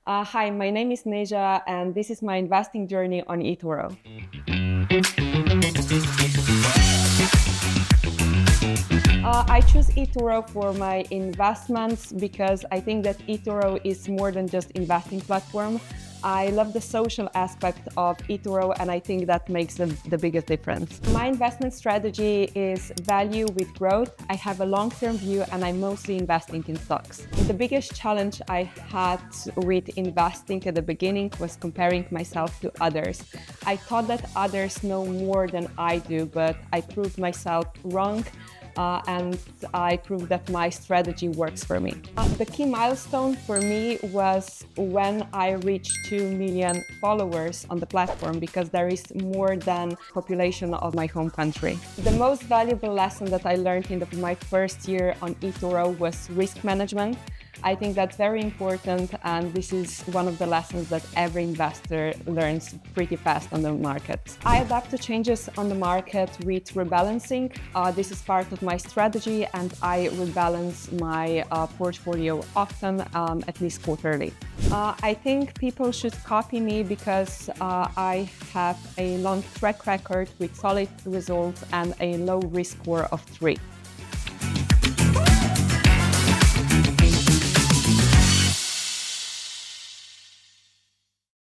Hi, my name is Neža, and this is my investing journey on eToro. I choose eToro for my investments because I think that eToro is more than just investing platform. I love the social aspect of eToro, and I think that makes the biggest difference. My investment strategy is value with growth. I have a long-term view, and I'm mostly investing in stocks. The biggest challenge I had with investing at the beginning was comparing myself to others. I thought that others know more than I do, but I proved myself wrong. And I proved that my strategy works for me. The key milestone for me was when I reached 2 million followers on the platform, because there is more than population of my home country. The most valuable lesson that I learned in my first year on eToro was risk management. I think that's very important, and this is one of the lessons that every investor learns pretty fast on the market. I adapt to changes on the market with rebalancing. This is part of my strategy, and I rebalance my portfolio often, at least quarterly. I think people should copy me because I have a long track record with solid results and a low risk score of 3.